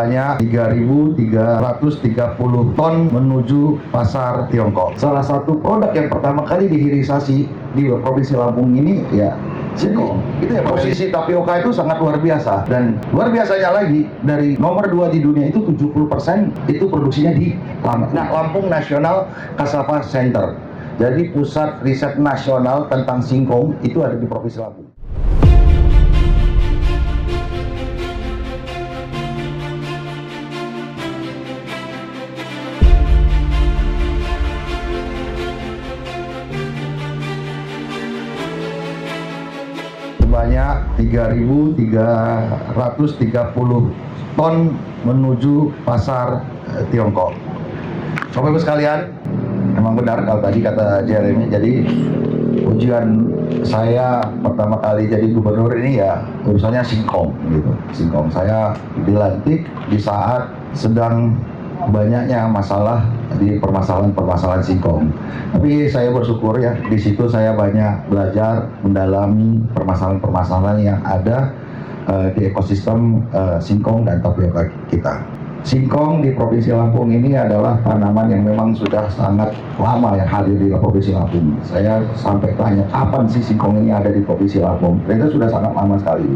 sebanyak 3.330 ton menuju pasar Tiongkok. Salah satu produk yang pertama kali dihilirisasi di Provinsi Lampung ini ya singkong. Itu ya, posisi tapioka itu sangat luar biasa, dan luar biasanya lagi dari nomor 2 di dunia itu 70% itu produksinya di Lampung. Nah, Lampung National Cassava Center. Jadi pusat riset nasional tentang singkong itu ada di Provinsi Lampung. Sebanyak 3.330 ton menuju pasar Tiongkok. Bapak Ibu sekalian, memang benar kalau tadi kata Jeremy, jadi ujian saya pertama kali jadi gubernur ini ya urusannya singkong gitu. Singkong saya dilantik di saat sedang banyaknya masalah di permasalahan singkong. Tapi saya bersyukur ya, di situ saya banyak belajar mendalami permasalahan-permasalahan yang ada di ekosistem singkong dan tapioka kita. Singkong di Provinsi Lampung ini adalah tanaman yang memang sudah sangat lama yang hadir di Provinsi Lampung. Saya sampai tanya, kapan sih singkong ini ada di Provinsi Lampung? Ternyata sudah sangat lama sekali.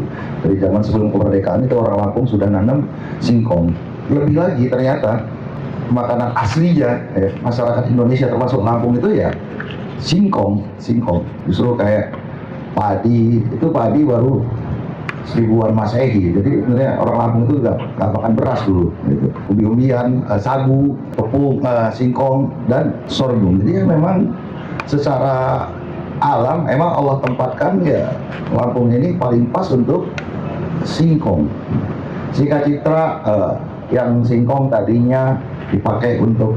Dari zaman sebelum kemerdekaan itu orang Lampung sudah nanam singkong. Lebih lagi ternyata makanan aslinya masyarakat Indonesia termasuk Lampung itu ya singkong. Justru kayak padi, itu padi baru 1000-an Masehi. Jadi sebenarnya orang Lampung itu nggak makan beras dulu gitu. Umbi-umbian, sagu, tepung, singkong dan sorghum. Jadi memang secara alam emang Allah tempatkan ya Lampung ini paling pas untuk singkong. Singkat citra yang singkong tadinya dipakai untuk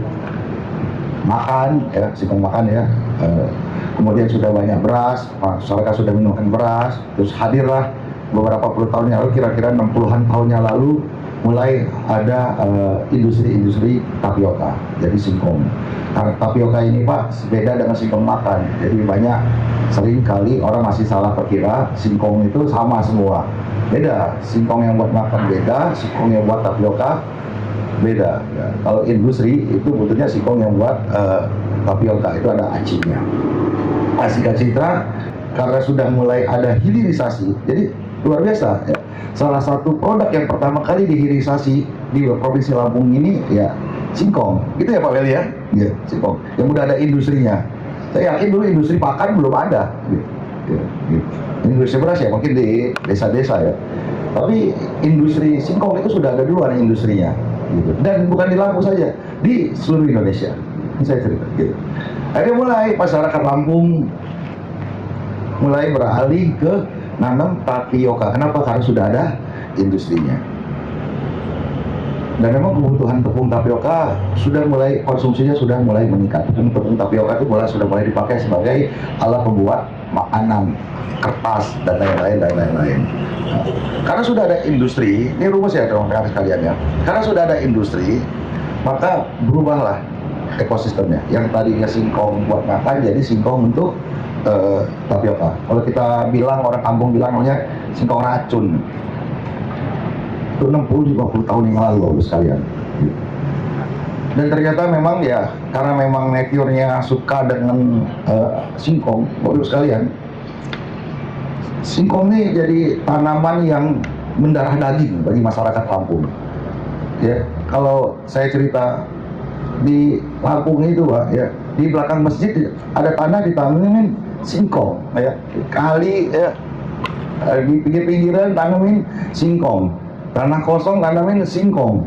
makan ya, singkong makan ya, kemudian sudah banyak beras, masyarakat sudah minumkan beras, terus hadirlah beberapa puluh tahun yang lalu, kira-kira 60-an tahun yang lalu mulai ada industri tapioka, jadi singkong. Karena tapioka ini Pak beda dengan singkong makan, jadi banyak sering kali orang masih salah perkira singkong itu sama semua. Beda, singkong yang buat makan beda, singkong yang buat tapioka beda. Ya. Kalau industri itu butuhnya singkong yang buat tapioka itu ada acinya. Singkat citra, karena sudah mulai ada hilirisasi, jadi luar biasa. Ya. Salah satu produk yang pertama kali dihilirisasi di Provinsi Lampung ini ya singkong. Gitu ya Pak Weli ya? Ya, singkong. Yang udah ada industrinya. Saya yakin dulu industri pakan belum ada. Gitu. Industri beras ya mungkin di desa-desa ya, tapi industri singkong itu sudah ada duluan industrinya gitu. Dan bukan di Lampung saja, di seluruh Indonesia. Ini saya cerita gitu. Akhirnya mulai masyarakat Lampung mulai beralih ke nanam tapioka. Kenapa? Karena sudah ada industrinya. Dan memang kebutuhan tepung tapioka sudah mulai, konsumsinya sudah mulai meningkat. Tepung tapioka itu sudah mulai dipakai sebagai alat pembuat makanan, kertas dan lain-lain. Nah, karena sudah ada industri, ini rumus ya teman-teman sekalian ya. Karena sudah ada industri, maka berubahlah ekosistemnya. Yang tadinya singkong buat makan jadi singkong untuk tapioka. Kalau kita bilang, orang kampung bilang namanya singkong racun. Itu 60-50 tahun yang lalu sekalian. Dan ternyata memang ya karena memang nature-nya suka dengan singkong, Bapak Ibu sekalian. Singkong ini jadi tanaman yang mendarah daging bagi masyarakat Lampung. Ya, kalau saya cerita di Lampung itu Pak, ya di belakang masjid ada tanah ditanamin singkong, ya kali ya di pinggir-pinggiran tanamin singkong, tanah kosong tanamin singkong.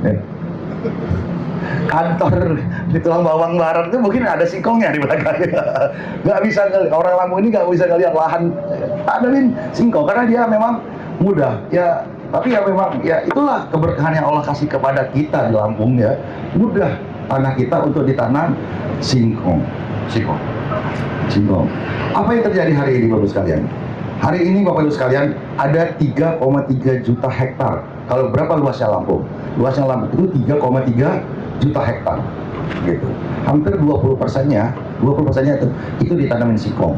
Ya. Kantor di Tulang Bawang Barat itu mungkin ada singkongnya di belakangnya. Nggak bisa, orang Lampung ini nggak bisa ngelihat lahan tanamin singkong karena dia memang mudah ya. Tapi ya memang ya itulah keberkahan yang Allah kasih kepada kita di Lampung ya, mudah tanah kita untuk ditanam singkong. Apa yang terjadi hari ini Bapak Ibu sekalian? Hari ini Bapak Ibu sekalian ada 3,3 juta hektar. Kalau berapa luasnya Lampung? Luasnya Lampung itu 3,3 juta hektar gitu. Hampir 20%-nya itu ditanamin singkong.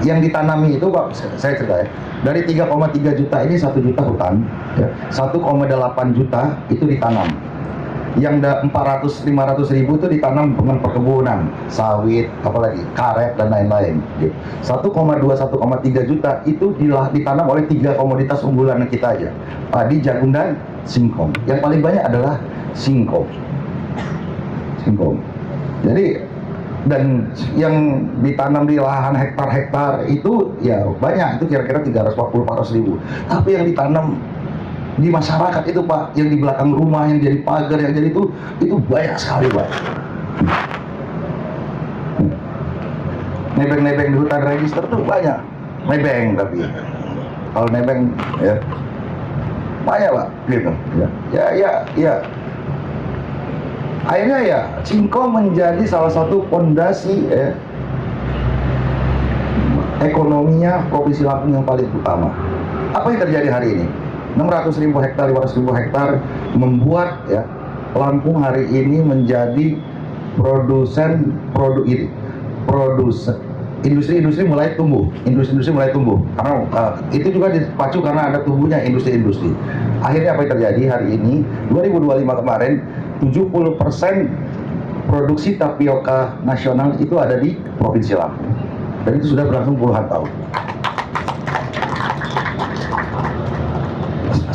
Yang ditanami itu Pak, saya cerita ya, dari 3,3 juta ini 1 juta hutan, ya, 1,8 juta itu ditanam. Yang 400-500 ribu itu ditanam dengan perkebunan, sawit, apalagi karet dan lain-lain. 1,2-1,3 juta itu ditanam oleh 3 komoditas unggulan kita aja, padi, jagung, dan singkong. Yang paling banyak adalah singkong. Jadi, dan yang ditanam di lahan hektar-hektar itu ya banyak, itu kira-kira 340-400 ribu. Tapi yang ditanam di masyarakat itu Pak, yang di belakang rumah, yang jadi pagar, yang jadi itu banyak sekali Pak. Nebeng-nebeng di hutan register tuh banyak, nebeng, tapi kalau nebeng ya banyak Pak, gitu ya. Akhirnya ya singkong menjadi salah satu fondasi ekonominya Provinsi Lampung yang paling utama. Apa yang terjadi hari ini? 600.000 hektar, 500.000 hektar membuat ya Lampung hari ini menjadi produsen produk ini. Industri-industri mulai tumbuh, karena itu juga dipacu karena ada tumbuhnya industri-industri. Akhirnya apa yang terjadi hari ini 2025 kemarin 70% produksi tapioka nasional itu ada di Provinsi Lampung, dan itu sudah berlangsung puluhan tahun.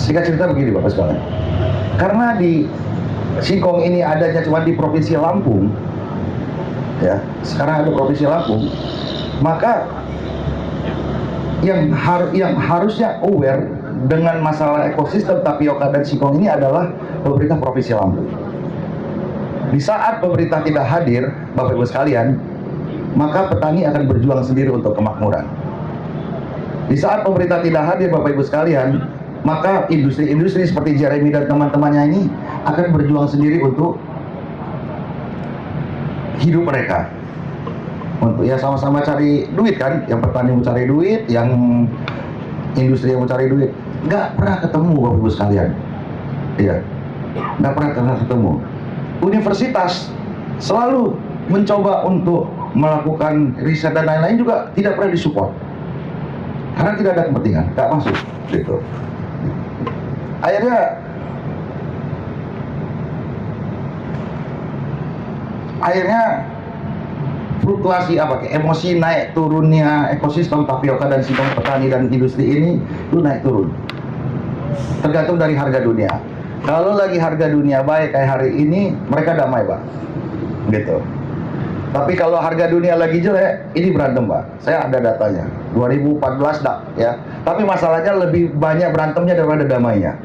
Singkat cerita begini Bapak sekalian, karena di singkong ini adanya cuma di Provinsi Lampung, ya sekarang ada Provinsi Lampung, maka yang harusnya aware dengan masalah ekosistem tapioka dan singkong ini adalah pemerintah Provinsi Lampung. Di saat pemerintah tidak hadir, Bapak Ibu sekalian, maka petani akan berjuang sendiri untuk kemakmuran. Di saat pemerintah tidak hadir, Bapak Ibu sekalian, maka industri-industri seperti Jeremy dan teman-temannya ini akan berjuang sendiri untuk hidup mereka, untuk ya sama-sama cari duit kan. Yang petani mau cari duit, yang industri yang mau cari duit. Nggak pernah ketemu Bapak Ibu sekalian, iya, nggak pernah ketemu. Universitas selalu mencoba untuk melakukan riset dan lain-lain juga tidak pernah disupport karena tidak ada kepentingan, nggak masuk gitu. Akhirnya fluktuasi emosi naik turunnya ekosistem tapioka dan singkong petani dan industri ini itu naik turun, tergantung dari harga dunia. Kalau lagi harga dunia baik kayak hari ini, mereka damai Pak, gitu. Tapi kalau harga dunia lagi jelek, ini berantem Pak. Saya ada datanya 2014 ya. Tapi masalahnya lebih banyak berantemnya daripada damainya.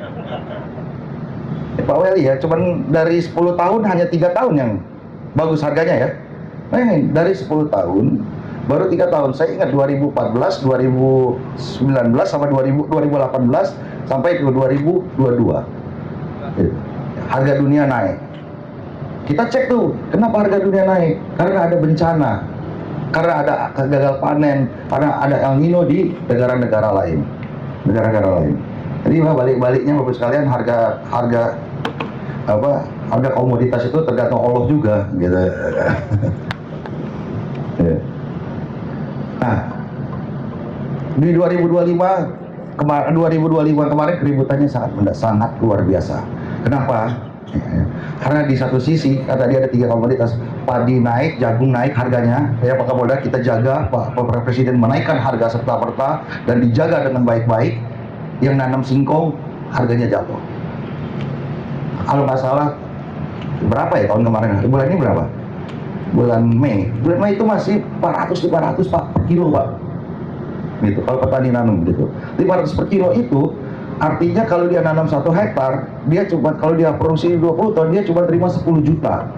Pak Weli ya, cuman dari 10 tahun hanya 3 tahun yang bagus harganya ya. Nah ini dari 10 tahun baru 3 tahun. Saya ingat 2014, 2019 sama 2018 sampai ke 2022. Harga dunia naik. Kita cek tuh, kenapa harga dunia naik? Karena ada bencana, karena ada gagal panen, karena ada El Nino di negara-negara lain. Jadi balik-baliknya Bapak sekalian, harga komoditas itu tergantung Allah juga, gitu. Nah, di 2025 kemarin keributannya sangat luar biasa. Kenapa? Karena di satu sisi kata dia ada 3 komoditas, padi naik, jagung naik harganya. Ya Pak Kapolda, kita jaga, Pak Presiden menaikkan harga serta-merta dan dijaga dengan baik-baik. Yang nanam singkong harganya jatuh. Kalau nggak salah berapa ya tahun kemarin? Bulan ini berapa? Bulan Mei itu masih 400-500 Pak per kilo Pak. Gitu, kalau petani nanam gitu. 500 per kilo itu artinya kalau dia nanam 1 hektar, dia kalau dia produksi 20 ton, dia cuma terima 10 juta.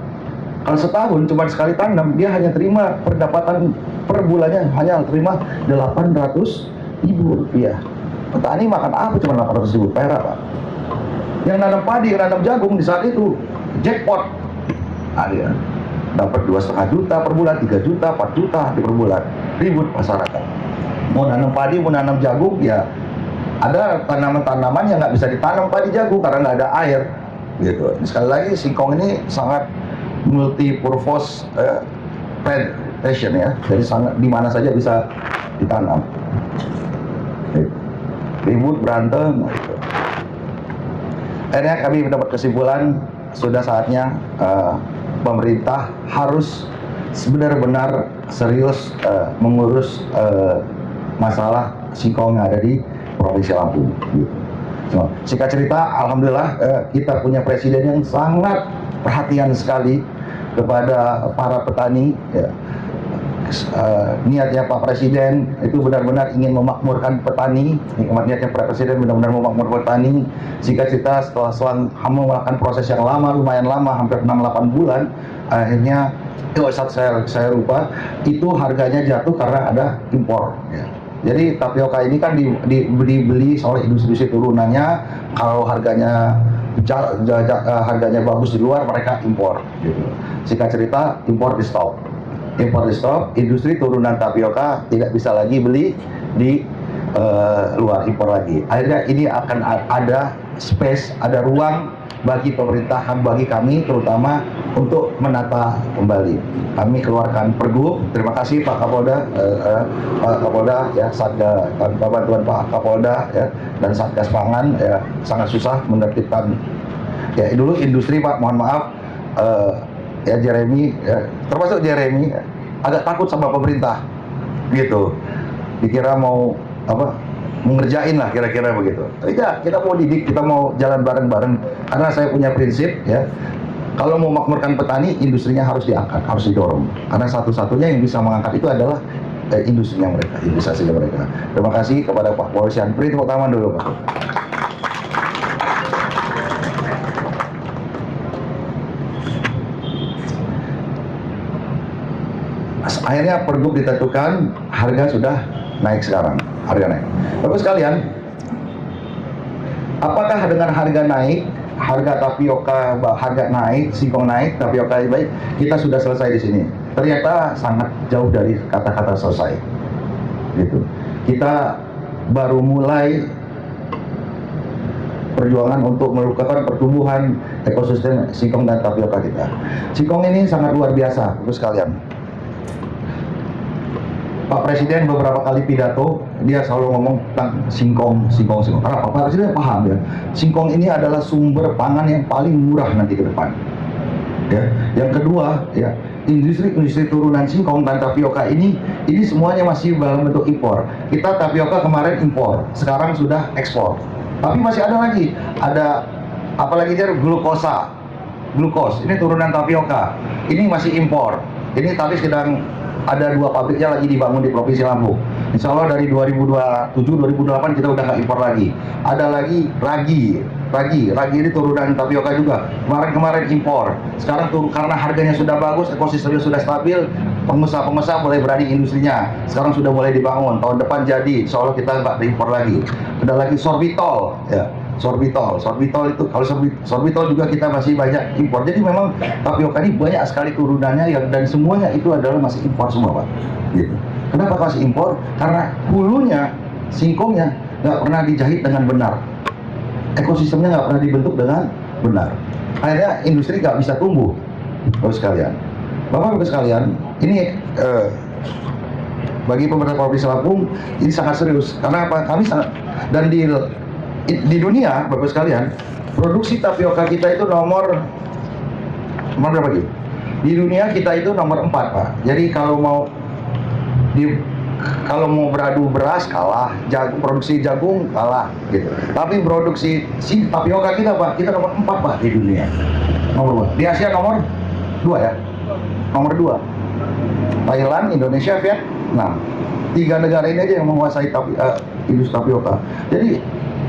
Kalau setahun cuma sekali tanam, dia hanya terima pendapatan per bulannya hanya terima 800.000 rupiah. Petani makan apa cuma 800.000 perak Pak. Yang nanam padi, yang nanam jagung di saat itu jackpot. Dia dapat 2,5 juta per bulan, 3 juta, 4 juta per bulan. Ribut masyarakat. Mau nanam padi, mau nanam jagung, ya ada tanaman-tanaman yang nggak bisa ditanam padi jagung karena nggak ada air, gitu. Sekali lagi singkong ini sangat multi purpose plantation ya, jadi sangat di mana saja bisa ditanam. Ribut, berantem. Akhirnya kami mendapat kesimpulan sudah saatnya pemerintah harus benar-benar serius mengurus masalah singkong yang ada di Provinsi Lampung. Singkat cerita, alhamdulillah kita punya presiden yang sangat perhatian sekali kepada para petani. Ya. Niatnya Pak Presiden itu benar-benar ingin memakmurkan petani. Niatnya Pak Presiden benar-benar memakmurkan petani. Sehingga kita setelah melakukan proses yang lama, lumayan lama, hampir 6-8 bulan, akhirnya saat saya lupa, itu harganya jatuh karena ada impor. Ya. Jadi tapioka ini kan dibeli oleh industri turunannya. Kalau harganya bagus di luar, mereka impor. Gitu. Singkat cerita, impor di stop, industri turunan tapioka tidak bisa lagi beli di luar, impor lagi. Akhirnya ini akan ada space, ada ruang bagi pemerintahan, bagi kami terutama untuk menata kembali. Kami keluarkan pergub. Terima kasih Pak Kapolda, Pak Kapolda ya, Satgas, tanpa bantuan Pak Kapolda ya, dan Satgas Pangan ya, sangat susah menertibkan. Ya dulu industri Pak, mohon maaf. Ya Jeremy, ya, termasuk Jeremy, ya, agak takut sama pemerintah, gitu. Dikira mau mengerjain lah kira-kira begitu. Tidak, kita mau didik, kita mau jalan bareng-bareng. Karena saya punya prinsip, ya, kalau mau makmurkan petani, industrinya harus diangkat, harus didorong. Karena satu-satunya yang bisa mengangkat itu adalah industrinya mereka, investasinya mereka. Terima kasih kepada Pak Polisian. Beri tepuk tangan dulu, Pak. Akhirnya pergub ditentukan, harga sudah naik sekarang, harga naik. Bapak sekalian, apakah dengan harga naik, harga tapioka, harga naik, singkong naik, tapioka baik, kita sudah selesai di sini? Ternyata sangat jauh dari kata-kata selesai. Gitu. Kita baru mulai perjuangan untuk melakukan pertumbuhan ekosistem singkong dan tapioka kita. Singkong ini sangat luar biasa, Bapak sekalian. Pak Presiden beberapa kali pidato, dia selalu ngomong tentang singkong. Karena Pak Presiden paham ya, singkong ini adalah sumber pangan yang paling murah nanti ke depan. Ya. Yang kedua, ya, industri turunan singkong dan tapioka ini semuanya masih dalam bentuk impor. Kita tapioka kemarin impor, sekarang sudah ekspor. Tapi masih ada lagi, apalagi dia glukos. Ini turunan tapioka. Ini masih impor. Ini tapi sedang ada 2 pabriknya lagi dibangun di Provinsi Lampung. Insya Allah dari 2027-2028 kita udah nggak impor lagi. Ada lagi ragi ini turunan tapioka juga. Kemarin impor. Sekarang karena harganya sudah bagus, ekosistemnya sudah stabil, pengusaha mulai berani industrinya. Sekarang sudah mulai dibangun. Tahun depan jadi. Insya Allah kita nggak impor lagi. Ada lagi sorbitol, ya. Sorbitol itu, kalau sorbitol juga kita masih banyak impor. Jadi memang tapioka ini banyak sekali turunannya dan semuanya itu adalah masih impor semua, Pak. Gitu. Kenapa masih impor? Karena hulunya, singkongnya nggak pernah dijahit dengan benar. Ekosistemnya nggak pernah dibentuk dengan benar. Akhirnya industri nggak bisa tumbuh, Bapak sekalian. Bapak-Bapak sekalian, ini bagi pemerintah Provinsi Lampung ini sangat serius. Karena apa? Kami sangat, dan di dunia, Bapak sekalian, produksi tapioka kita itu nomor berapa lagi? Di dunia kita itu nomor 4, Pak. Jadi kalau mau beradu beras kalah, produksi jagung kalah, gitu. Tapi produksi tapioka kita, Pak, kita nomor 4, Pak, di dunia. Nomor 4. Di Asia nomor 2 ya. Nomor 2. Thailand, Indonesia, Vietnam. 3 negara ini aja yang menguasai industri tapioka. Jadi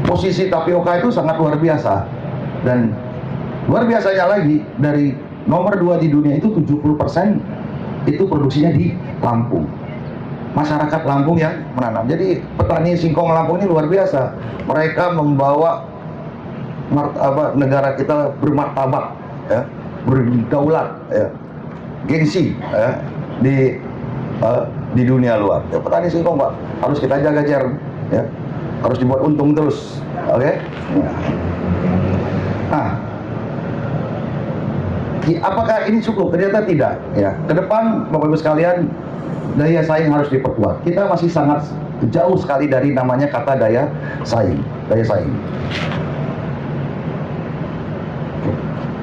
posisi tapioka itu sangat luar biasa. Dan luar biasanya lagi, dari nomor 2 di dunia itu 70% itu produksinya di Lampung. Masyarakat Lampung yang menanam. Jadi petani singkong Lampung ini luar biasa. Mereka membawa negara kita bermartabat, ya, berdaulat, ya, gengsi, ya, di dunia luar. Ya, petani singkong, Pak, harus kita jaga, ya. Harus dibuat untung terus, oke? Nah, apakah ini cukup? Ternyata tidak. Ya, ke depan Bapak-Ibu sekalian, daya saing harus diperkuat. Kita masih sangat jauh sekali dari namanya kata daya saing.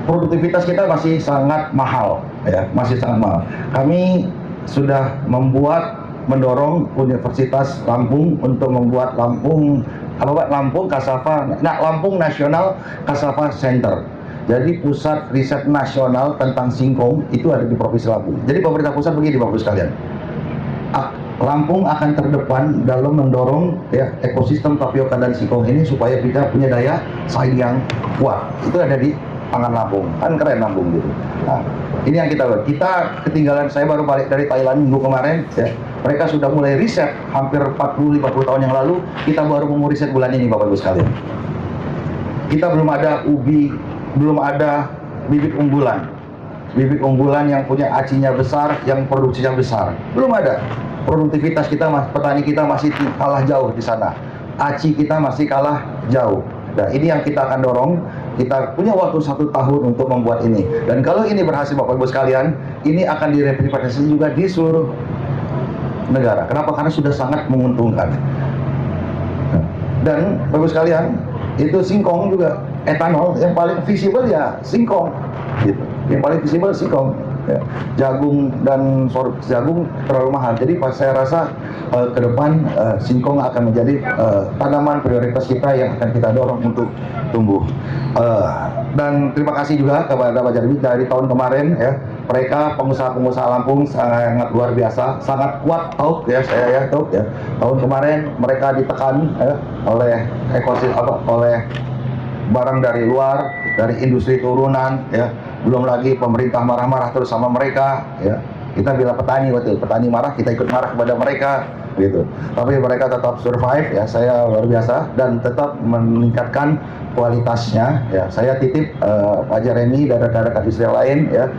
Produktivitas kita masih sangat mahal, ya, masih sangat mahal. Kami sudah mendorong Universitas Lampung untuk membuat Lampung Nasional Cassava Center. Jadi pusat riset nasional tentang singkong itu ada di Provinsi Lampung. Jadi pemerintah pusat begini Bapak Ibu sekalian, Lampung akan terdepan dalam mendorong ya ekosistem tapioka dan singkong ini supaya kita punya daya saing yang kuat. Itu ada di pangan Lampung, kan keren Lampung gitu. Nah, ini yang kita lihat. Kita ketinggalan, saya baru balik dari Thailand minggu kemarin ya. Mereka sudah mulai riset hampir 40-50 tahun yang lalu, kita baru mau riset bulan ini Bapak Ibu sekalian. Kita belum ada ubi, belum ada bibit unggulan yang punya acinya besar, yang produksinya besar. Belum ada. Produktivitas kita, petani kita masih kalah jauh di sana. Aci kita masih kalah jauh. Nah, ini yang kita akan dorong. Kita punya waktu 1 tahun untuk membuat ini. Dan kalau ini berhasil Bapak Ibu sekalian, ini akan direplikasi juga di seluruh negara. Kenapa? Karena sudah sangat menguntungkan. Dan Bapak Ibu sekalian, itu singkong juga, etanol yang paling visible ya singkong gitu. Yang paling visible singkong ya. Jagung terlalu mahal, jadi saya rasa ke depan singkong akan menjadi tanaman prioritas kita yang akan kita dorong untuk tumbuh. Dan terima kasih juga kepada Pak Jarwi dari tahun kemarin ya, mereka pengusaha-pengusaha Lampung sangat luar biasa, sangat kuat tahun kemarin mereka ditekan oleh oleh barang dari luar, dari industri turunan ya, belum lagi pemerintah marah-marah terus sama mereka ya. Kita bila petani marah, kita ikut marah kepada mereka gitu. Tapi mereka tetap survive ya, saya luar biasa, dan tetap meningkatkan kualitasnya ya. Saya titip Pak Jeremy dan rekan-rekan industri lain ya,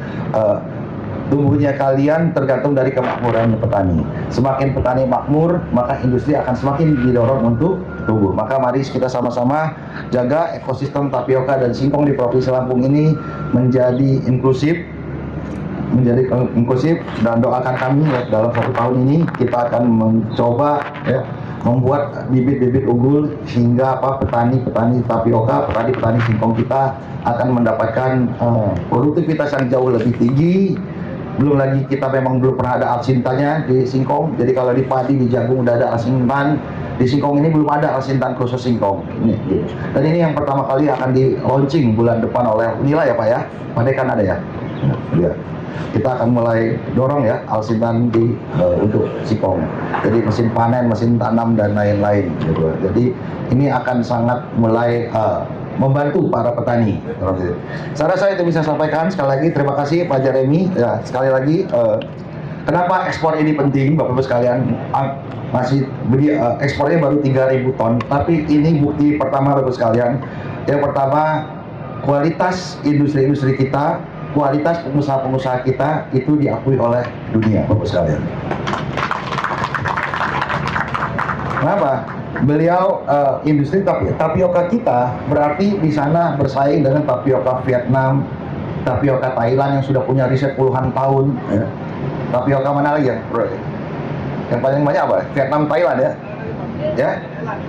tumbuhnya kalian tergantung dari kemakmuran petani. Semakin petani makmur, maka industri akan semakin didorong untuk tumbuh. Maka mari kita sama-sama jaga ekosistem tapioka dan singkong di Provinsi Lampung ini menjadi inklusif, dan doakan kami ya, dalam 1 tahun ini kita akan mencoba ya, membuat bibit-bibit unggul sehingga petani-petani tapioka, petani singkong kita akan mendapatkan produktivitas yang jauh lebih tinggi. Belum lagi kita memang belum pernah ada alsintanya di singkong. Jadi kalau di padi, di jagung udah ada alsintan, di singkong ini belum ada alsintan khusus singkong. Ini. Dan ini yang pertama kali akan di launching bulan depan oleh Unila ya Pak ya. Padahal kan ada ya. Ya. Kita akan mulai dorong ya alsintan untuk singkong. Jadi mesin panen, mesin tanam dan lain-lain. Gitu. Jadi ini akan sangat mulai membantu para petani. Saya rasa itu bisa sampaikan. Sekali lagi terima kasih Pak Jeremy. Ya, sekali lagi kenapa ekspor ini penting Bapak Ibu sekalian? Ekspornya baru 3.000 ton, tapi ini bukti pertama Bapak Ibu sekalian. Yang pertama, kualitas industri kita, kualitas pengusaha-pengusaha kita itu diakui oleh dunia Bapak Ibu sekalian. Kenapa? Beliau industri tapioka kita berarti di sana bersaing dengan tapioka Vietnam, tapioka Thailand yang sudah punya riset puluhan tahun. Ya. Tapioka mana lagi yang paling banyak apa? Vietnam, Thailand ya,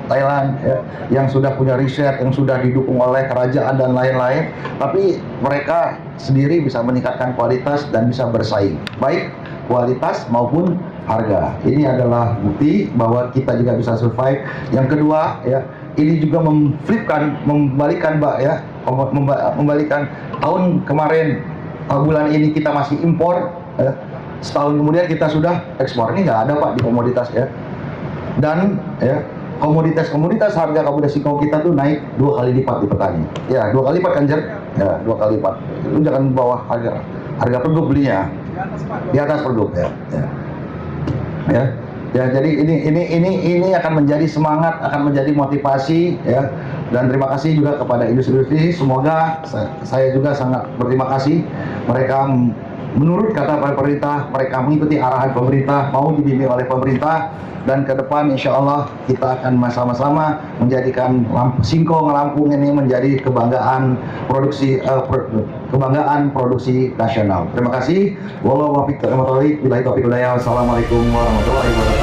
Thailand ya, yang sudah punya riset, yang sudah didukung oleh kerajaan dan lain-lain. Tapi mereka sendiri bisa meningkatkan kualitas dan bisa bersaing, baik kualitas maupun harga. Ini adalah bukti bahwa kita juga bisa survive. Yang kedua ya, ini juga membalikan tahun kemarin, bulan ini kita masih impor ya. Setahun kemudian kita sudah ekspor. Ini nggak ada Pak di komoditas ya. Dan ya, komoditas harga komoditas singkong kita tuh naik 2 kali lipat di petani. Ya, 2 kali lipat kan Jer? Ya, 2 kali lipat. Itu jangan bawah harga produk belinya. Di atas produk ya. Ya, jadi ini akan menjadi semangat, akan menjadi motivasi ya. Dan terima kasih juga kepada industri. Semoga saya juga sangat berterima kasih mereka menurut kata pemerintah, mereka mengikuti arahan pemerintah, mau dibimbing oleh pemerintah, dan ke depan insya Allah kita akan sama-sama menjadikan Singkong Lampung ini menjadi kebanggaan produksi nasional. Terima kasih. Wassalamualaikum warahmatullahi wabarakatuh.